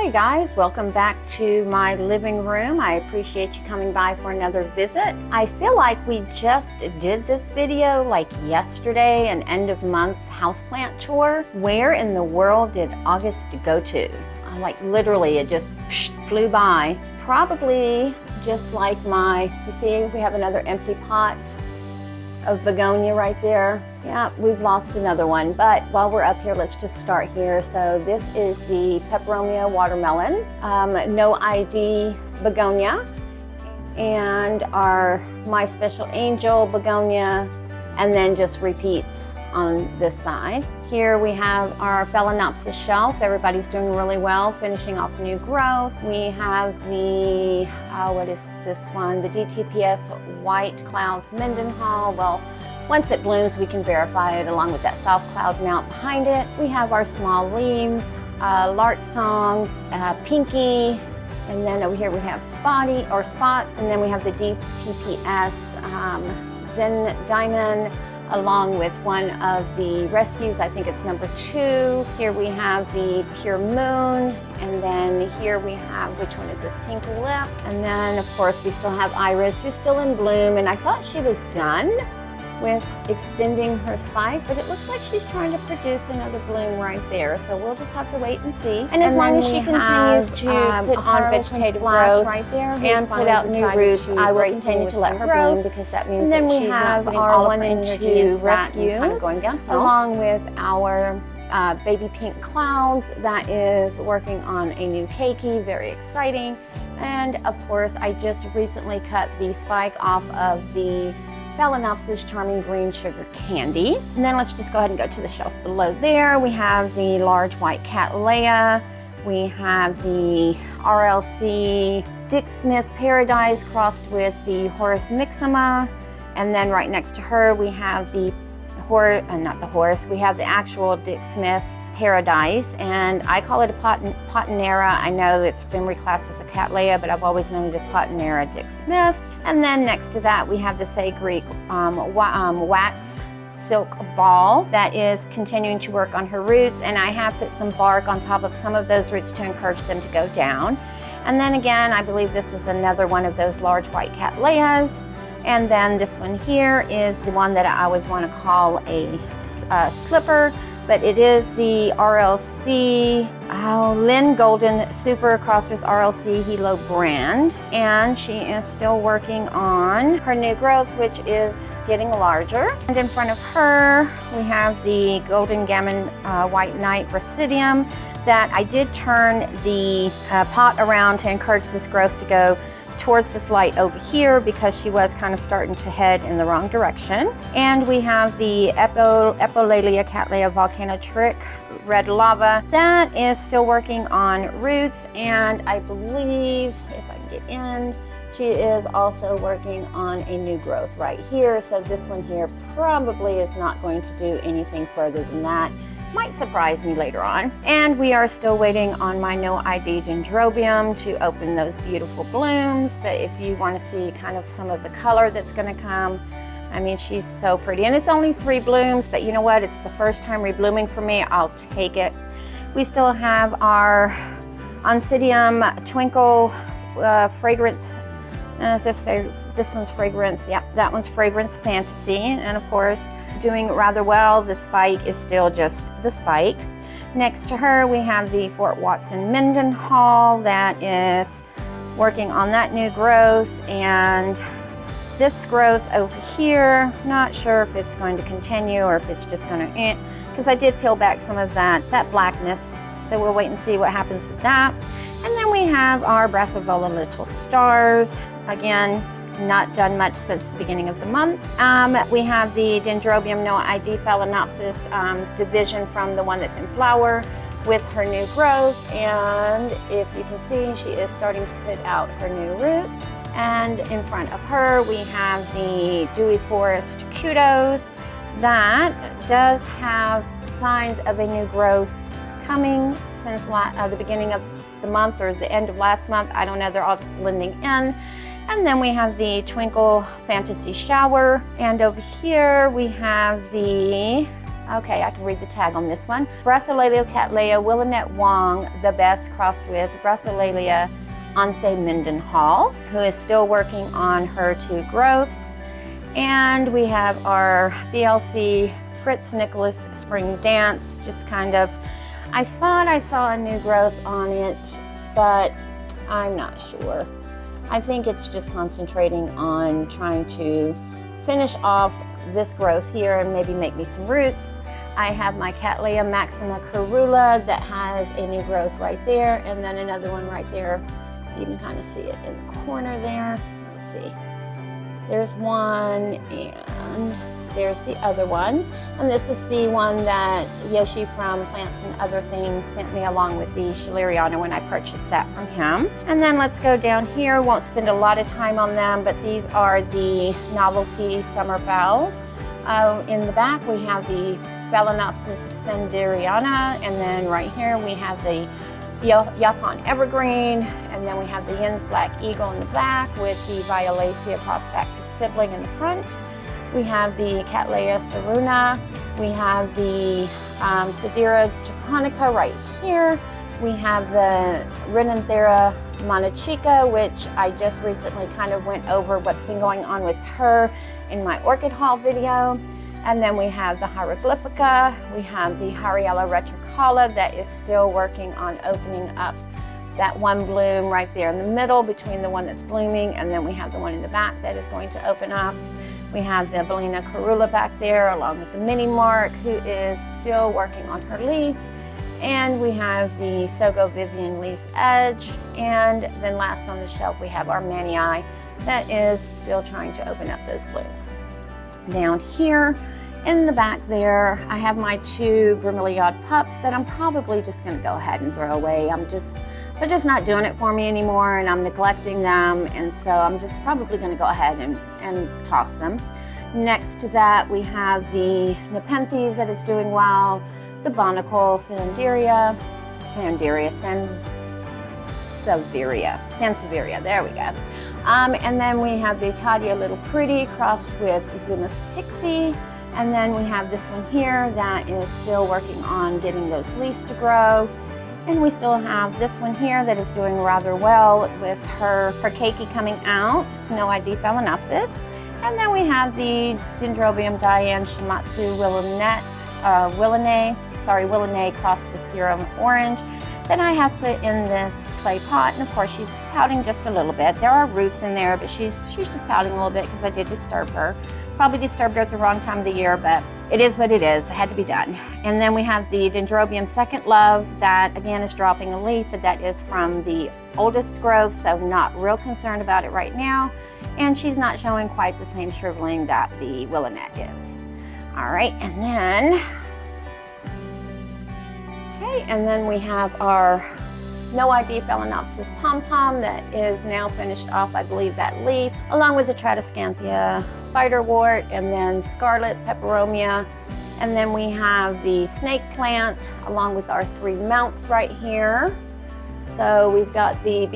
Hey guys, welcome back to my living room. I appreciate you coming by for another visit. I feel like we just did this video like yesterday, an end of month houseplant tour. Where in the world did August go to? Like literally it just flew by. Probably just like you see we have another empty pot of begonia right there. Yeah, we've lost another one, but while we're up here, let's just start here. So this is the Peperomia watermelon, no ID begonia, and my special angel begonia, and then just repeats on this side. Here we have our Phalaenopsis shelf. Everybody's doing really well, finishing off new growth. We have the, what is this one? The DTPS White Clouds Mendenhall. Well, once it blooms, we can verify it along with that soft cloud mount behind it. We have our small leaves, Lark Song, Pinky, and then over here we have Spot, and then we have the DTPS Zen Diamond, along with one of the rescues. I think it's number 2. Here we have the Pure Moon, and then here we have, which one is this, Pink Lip? And then of course we still have Iris, who's still in bloom, and I thought she was done with extending her spike, but it looks like she's trying to produce another bloom right there. So we'll just have to wait and see. And as long as she continues to put on vegetative growth right there and put out new roots, I will continue to let her bloom, because that means that she's not putting all of her energy into rescue, kind of going downhill, along with our baby pink clouds that is working on a new keiki, very exciting. And of course, I just recently cut the spike off of the Phalaenopsis Charming Green Sugar Candy. And then let's just go ahead and go to the shelf below there. We have the large white Cattleya. We have the RLC Dick Smith Paradise crossed with the Horus Mixima. And then right next to her, we have the we have the actual Dick Smith Paradise, and I call it a Potinera. I know it's been reclassed as a Cattleya, but I've always known it as Potinera Dick Smith. And then next to that, we have the Say Greek Wax Silk Ball that is continuing to work on her roots, and I have put some bark on top of some of those roots to encourage them to go down. And then again, I believe this is another one of those large white Cattleyas. And then this one here is the one that I always want to call a slipper, but it is the RLC Lynn Golden Super crossed with RLC Hilo Brand. And she is still working on her new growth, which is getting larger. And in front of her, we have the Golden Gammon White Knight Residium that I did turn the pot around to encourage this growth to go towards this light over here, because she was kind of starting to head in the wrong direction. And we have the Epolalia Cattleya Volcano Trick Red Lava that is still working on roots, and I believe, if I can get in, she is also working on a new growth right here. So this one here probably is not going to do anything further than that. Might surprise me later on. And we are still waiting on my no ID dendrobium to open those beautiful blooms. But if you want to see kind of some of the color that's going to come, I mean, she's so pretty. And it's only 3 blooms, but you know what? It's the first time reblooming for me. I'll take it. We still have our Oncidium Twinkle fragrance. This one's fragrance. Yep, that one's Fragrance Fantasy. And of course, doing rather well. The spike is still just the spike. Next to her, we have the Fort Watson Mendenhall that is working on that new growth. And this growth over here, not sure if it's going to continue or if it's just going to, because I did peel back some of that blackness. So we'll wait and see what happens with that. And then we have our Brassavola Little Stars. Again, not done much since the beginning of the month. We have the Dendrobium No ID Phalaenopsis division from the one that's in flower with her new growth. And if you can see, she is starting to put out her new roots. And in front of her, we have the Dewy Forest Kudos that does have signs of a new growth coming since the beginning of the month or the end of last month. I don't know, they're all just blending in. And then we have the Twinkle Fantasy Shower. And over here we have the Okay, I can read the tag on this one. Brassolalia cattleya Willamette Wong, the best, crossed with Brassolalia Once Mendenhall, who is still working on her 2 growths. And we have our BLC Fritz Nicholas Spring Dance, just kind of, I thought I saw a new growth on it, but I'm not sure. I think it's just concentrating on trying to finish off this growth here and maybe make me some roots. I have my Cattleya Maxima Carula that has a new growth right there, and then another one right there. You can kind of see it in the corner there. Let's see. There's one, and there's the other one. And this is the one that Yoshi from Plants and Other Things sent me along with the Schilleriana when I purchased that from him. And then let's go down here. Won't spend a lot of time on them, but these are the Novelty Summer Vowels. In the back, we have the Phalaenopsis Xanderiana, and then right here we have the Yapon Evergreen, and then we have the Yin's Black Eagle in the back with the Violacea prospectus sibling in the front. We have the Cattleya Saruna. We have the Sidera japonica right here. We have the Renanthera monachica, which I just recently kind of went over what's been going on with her in my orchid haul video. And then we have the Hieroglyphica. We have the Hariella retricala that is still working on opening up that one bloom right there in the middle between the one that's blooming, and then we have the one in the back that is going to open up. We have the Bellina Carula back there along with the Mini Mark, who is still working on her leaf. And we have the Sogo Vivian Leaf's Edge. And then last on the shelf, we have our Manii that is still trying to open up those blooms. Down here in the back there, I have my 2 bromeliad pups that I'm probably just gonna go ahead and throw away. They're just not doing it for me anymore, and I'm neglecting them, and so I'm just probably gonna go ahead and toss them. Next to that, we have the Nepenthes that is doing well, the Barnacle Sansevieria, there we go. And then we have the Tadia Little Pretty crossed with Zumas Pixie. And then we have this one here that is still working on getting those leaves to grow. And we still have this one here that is doing rather well with her keiki coming out, Snow ID Phalaenopsis. And then we have the Dendrobium Diane Shimatsu Willene crossed with Serum Orange that I have put in this clay pot. And of course she's pouting just a little bit. There are roots in there, but she's just pouting a little bit because I did disturb her. Probably disturbed her at the wrong time of the year, but it is what it is. It had to be done. And then we have the Dendrobium Second Love that again is dropping a leaf, but that is from the oldest growth, so not real concerned about it right now. And she's not showing quite the same shriveling that the Willamette is. All right, and then we have our No ID Phalaenopsis pom-pom that is now finished off, I believe, that leaf, along with the Tradescanthia spiderwort, and then scarlet peperomia. And then we have the snake plant along with our 3 mounts right here. So we've got the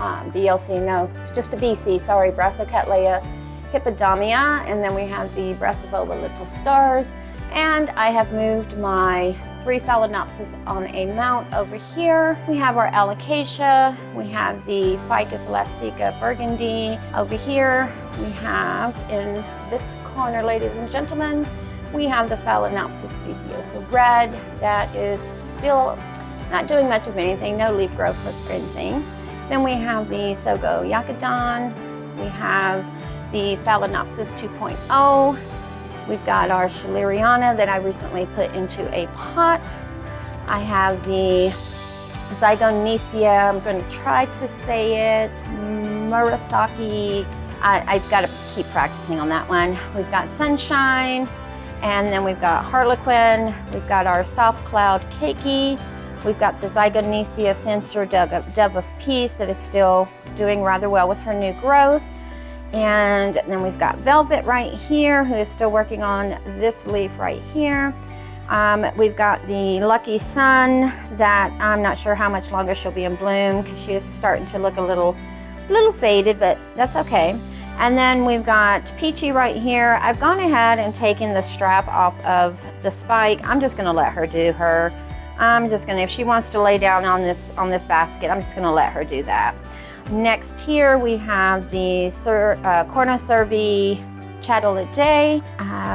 it's just a BC, sorry, Brassocattleya hippodamia, and then we have the Brassavola Little Stars. And I have moved my 3 Phalaenopsis on a mount over here. We have our Alocasia. We have the Ficus elastica burgundy over here. We have in this corner, ladies and gentlemen, we have the Phalaenopsis speciosa red that is still not doing much of anything, no leaf growth or anything. Then we have the Sogo Yakadon. We have the Phalaenopsis 2.0. We've got our Schilleriana that I recently put into a pot. I have the Zygonesia, I'm going to try to say it, Murasaki. I've got to keep practicing on that one. We've got Sunshine, and then we've got Harlequin. We've got our Soft Cloud Keiki. We've got the Zygonesia Sensor Dove of Peace that is still doing rather well with her new growth. And then we've got Velvet right here, who is still working on this leaf right here. We've got the Lucky Sun that I'm not sure how much longer she'll be in bloom because she is starting to look a little faded, but that's okay. And then we've got Peachy right here. I've gone ahead and taken the strap off of the spike. I'm just gonna let her do her. I'm just gonna, if she wants to lay down on this basket, I'm just gonna let her do that. Next here we have the Cornocervi Chateladeae.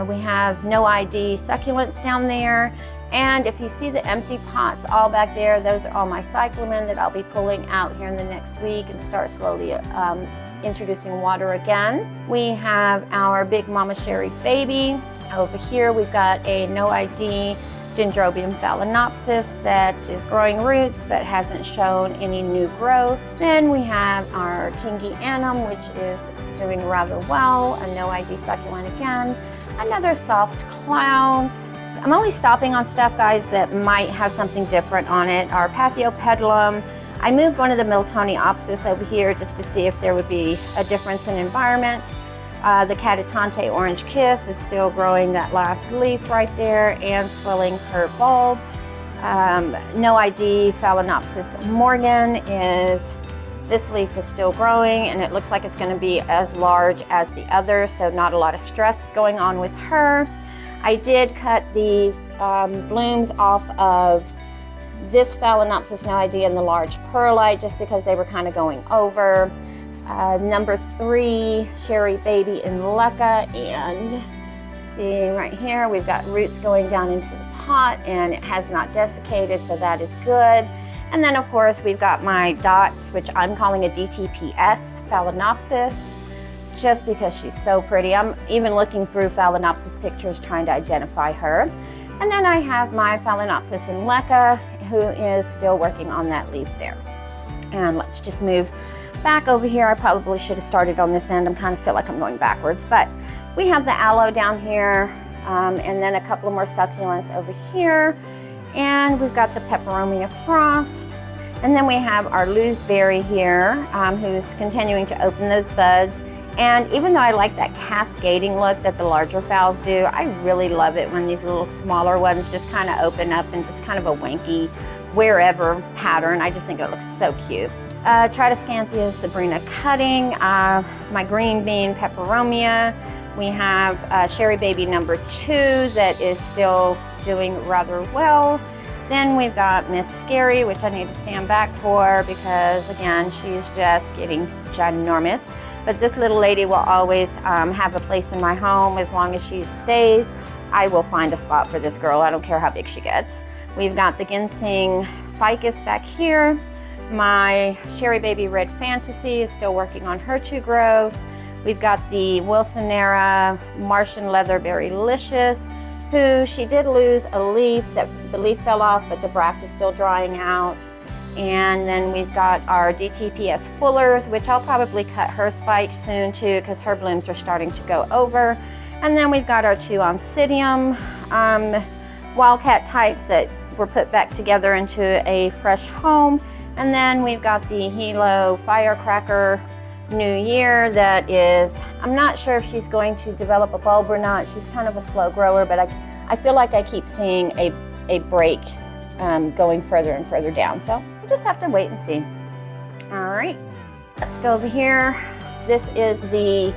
We have no ID succulents down there. And if you see the empty pots all back there, those are all my cyclamen that I'll be pulling out here in the next week and start slowly introducing water again. We have our big Mama Sherry baby. Over here we've got a no ID Dendrobium Phalaenopsis that is growing roots but hasn't shown any new growth. Then we have our Kingi Annum, which is doing rather well, a no ID succulent again. Another soft clouds. I'm only stopping on stuff, guys, that might have something different on it. Our Pathiopedilum. I moved one of the Miltoniopsis over here just to see if there would be a difference in environment. The Catatante Orange Kiss is still growing that last leaf right there and swelling her bulb. No ID Phalaenopsis Morgan is, this leaf is still growing and it looks like it's going to be as large as the others, so not a lot of stress going on with her. I did cut the blooms off of this Phalaenopsis no ID and the large perlite just because they were kind of going over. Number 3, Sherry Baby in Leca, and see right here we've got roots going down into the pot and it has not desiccated, so that is good. And then of course we've got my dots, which I'm calling a DTPS Phalaenopsis, just because she's so pretty. I'm even looking through Phalaenopsis pictures trying to identify her. And then I have my Phalaenopsis in Leca, who is still working on that leaf there. And let's just move back over here. I probably should have started on this end. I kind of feel like I'm going backwards, but we have the aloe down here, and then a couple of more succulents over here. And we've got the Peperomia Frost. And then we have our looseberry here, who's continuing to open those buds. And even though I like that cascading look that the larger phals do, I really love it when these little smaller ones just kind of open up in just kind of a wanky wherever pattern. I just think it looks so cute. Tritoscanthia Sabrina cutting, my green bean Peperomia. We have Sherry Baby number 2 that is still doing rather well. Then we've got Miss Scary, which I need to stand back for because again, she's just getting ginormous. But this little lady will always have a place in my home as long as she stays. I will find a spot for this girl. I don't care how big she gets. We've got the Ginseng Ficus back here. My Sherry Baby Red Fantasy is still working on her 2 growths. We've got the Wilsonera Martian Leatherberry Licious, who she did lose a leaf. The leaf fell off, but the bract is still drying out. And then we've got our DTPS Fullers, which I'll probably cut her spike soon too, because her blooms are starting to go over. And then we've got our 2 Oncidium Wildcat types that were put back together into a fresh home. And then we've got the Hilo Firecracker New Year that is, I'm not sure if she's going to develop a bulb or not. She's kind of a slow grower, but I feel like I keep seeing a break going further and further down. So we'll just have to wait and see. All right, let's go over here. This is the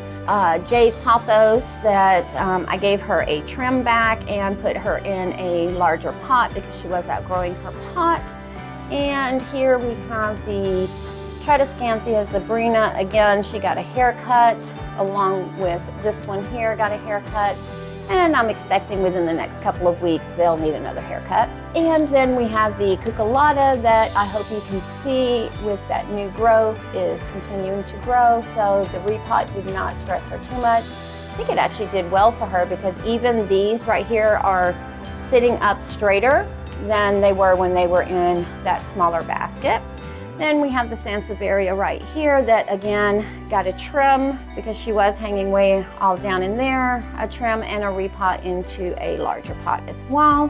Jade Pothos that I gave her a trim back and put her in a larger pot because she was outgrowing her pot. And here we have the Tritoscanthia Sabrina. Again, she got a haircut along with this one here got a haircut. And I'm expecting within the next couple of weeks they'll need another haircut. And then we have the Cucalada that I hope you can see with that new growth is continuing to grow. So the repot did not stress her too much. I think it actually did well for her because even these right here are sitting up straighter than they were when they were in that smaller basket. Then we have the Sansevieria right here that again got a trim because she was hanging way all down in there, a trim and a repot into a larger pot as well.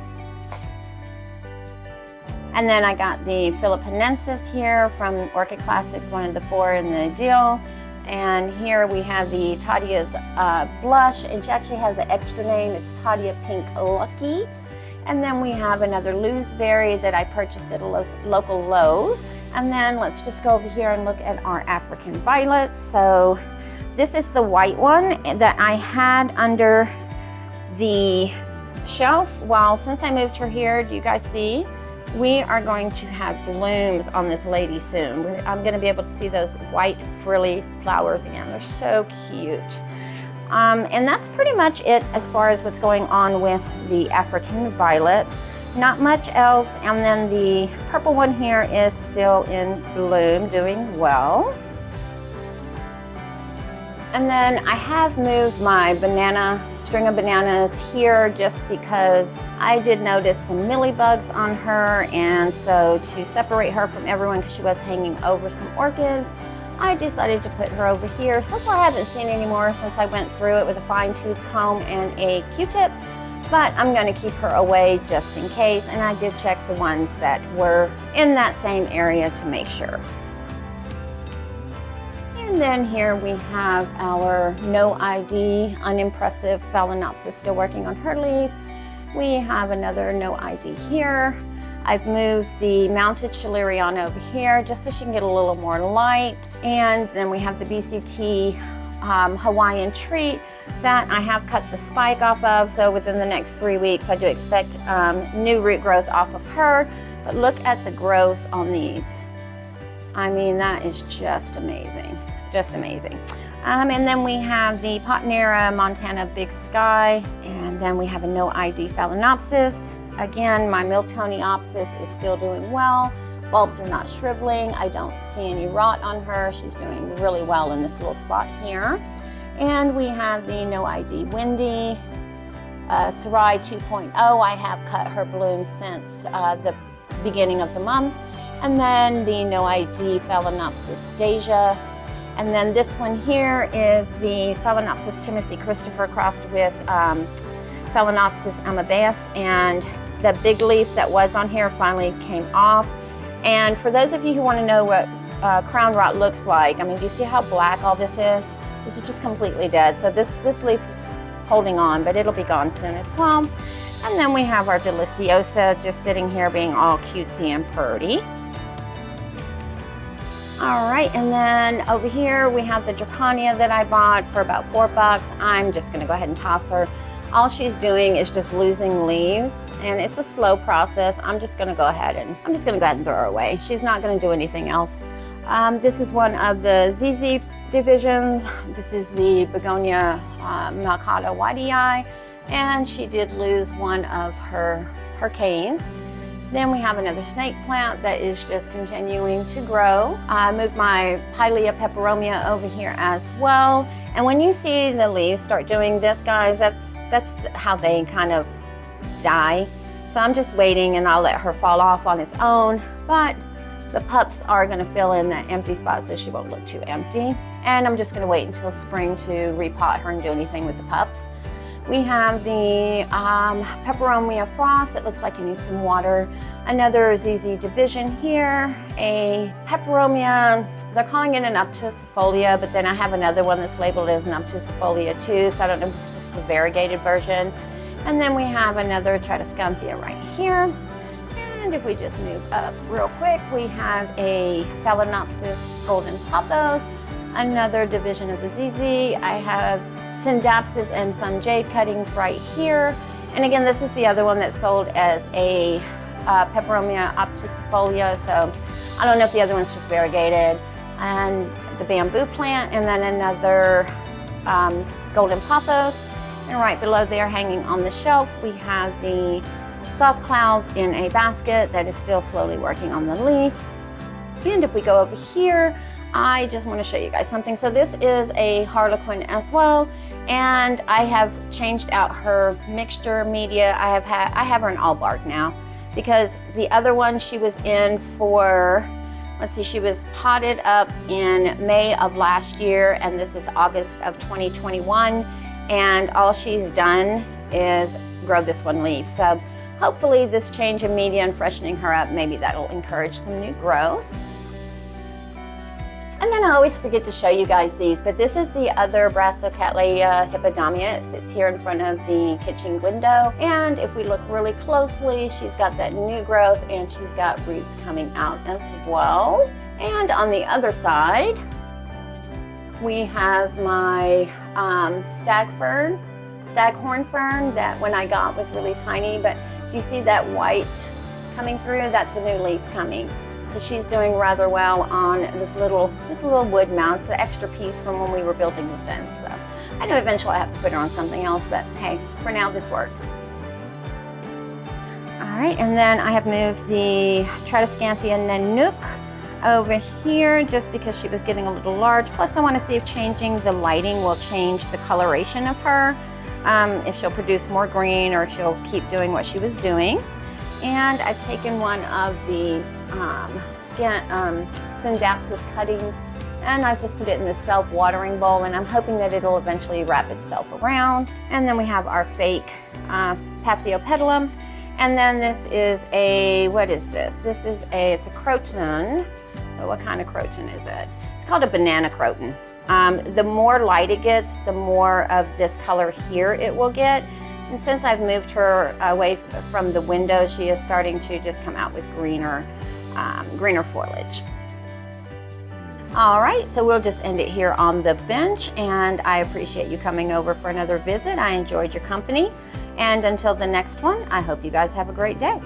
And then I got the Philippenensis here from Orchid Classics, one of the 4 in the deal. And here we have the Tadia's Blush, and she actually has an extra name. It's Tadia Pink Lucky. And then we have another looseberry that I purchased at a local Lowe's. And then let's just go over here and look at our African violets. So This is the white one that I had under the shelf. Well, since I moved her here, do you guys see? We are going to have blooms on this lady soon. I'm going to be able to see those white frilly flowers again. They're so cute. And that's pretty much it as far as what's going on with the African violets. Not much else. And then the purple one here is still in bloom, doing well. And then I have moved my string of bananas here just because I did notice some mealybugs on her, and so to separate her from everyone, because she was hanging over some orchids, I decided to put her over here. So far I haven't seen any more since I went through it with a fine-tooth comb and a Q-tip, but I'm going to keep her away just in case, and I did check the ones that were in that same area to make sure. And then here we have our no ID, unimpressive Phalaenopsis still working on her leaf. We have another no ID here. I've moved the mounted Schilleriana over here just so she can get a little more light. And then we have the BCT Hawaiian treat that I have cut the spike off of. So within the next 3 weeks, I do expect new root growth off of her. But look at the growth on these. I mean, that is just amazing. Just amazing. And then we have the Potnera Montana Big Sky, and then we have a no ID Phalaenopsis. Again, my Miltoniopsis is still doing well. Bulbs are not shriveling. I don't see any rot on her. She's doing really well in this little spot here. And we have the no ID Windy, Sarai 2.0. I have cut her bloom since the beginning of the month. And then the no ID Phalaenopsis Deja. And then this one here is the Phalaenopsis Timothy Christopher crossed with Phalaenopsis Amadeus, and the big leaf that was on here finally came off. And for those of you who want to know what crown rot looks like, I mean, do you see how black all this is? This is just completely dead. So this leaf is holding on, but it'll be gone soon as well. And then we have our Deliciosa just sitting here being all cutesy and purty. All right, and then over here we have the Draconia that I bought for about $4. I'm just gonna go ahead and toss her. All she's doing is just losing leaves, and it's a slow process. I'm just gonna go ahead and throw her away. She's not gonna do anything else. This is one of the ZZ divisions. This is the Begonia Malcado Ydi, and she did lose one of her canes. Then we have another snake plant that is just continuing to grow. I moved my Pilea peperomia over here as well. And when you see the leaves start doing this, guys, that's how they kind of die. So I'm just waiting, and I'll let her fall off on its own. But the pups are gonna fill in that empty spot so she won't look too empty. And I'm just gonna wait until spring to repot her and do anything with the pups. We have the Peperomia Frost. It looks like it needs some water. Another ZZ division here. A Peperomia, they're calling it an obtusifolia, but then I have another one that's labeled as an obtusifolia too, so I don't know if it's just the variegated version. And then we have another Tradescanthia right here. And if we just move up real quick, we have a Phalaenopsis golden pothos, another division of the ZZ. I have Syndapsis and some jade cuttings right here. And again, this is the other one that's sold as a Peperomia obtusifolia, so I don't know if the other one's just variegated. And the bamboo plant, and then another golden pothos. And right below there, hanging on the shelf, we have the soft clouds in a basket that is still slowly working on the leaf. And if we go over here, I just want to show you guys something. So this is a Harlequin as well, and I have changed out her mixture media. I have her in all bark now, because the other one she was in for, let's see, she was potted up in May of last year, and this is August of 2021, and all she's done is grow this one leaf. So hopefully this change in media and freshening her up, maybe that'll encourage some new growth. And then I always forget to show you guys these, but this is the other Brassicatleya hippodamia. It sits here in front of the kitchen window. And if we look really closely, she's got that new growth and she's got roots coming out as well. And on the other side, We have my staghorn fern that when I got was really tiny, but do you see that white coming through? That's a new leaf coming. So she's doing rather well on this just a little wood mount. It's the extra piece from when we were building the fence. So I know eventually I have to put her on something else, but hey, for now this works. All right, and then I have moved the Tradescantia Nanook over here just because she was getting a little large. Plus I want to see if changing the lighting will change the coloration of her, if she'll produce more green or if she'll keep doing what she was doing. And I've taken one of the Syndaxis cuttings and I've just put it in this self-watering bowl, and I'm hoping that it'll eventually wrap itself around. And then we have our fake Paphiopedilum. And then this is what is this? It's a croton. Oh, what kind of croton is it? It's called a banana croton. The more light it gets, the more of this color here it will get. And since I've moved her away from the window, she is starting to just come out with greener foliage. All right, so we'll just end it here on the bench, and I appreciate you coming over for another visit. I enjoyed your company. And until the next one, I hope you guys have a great day.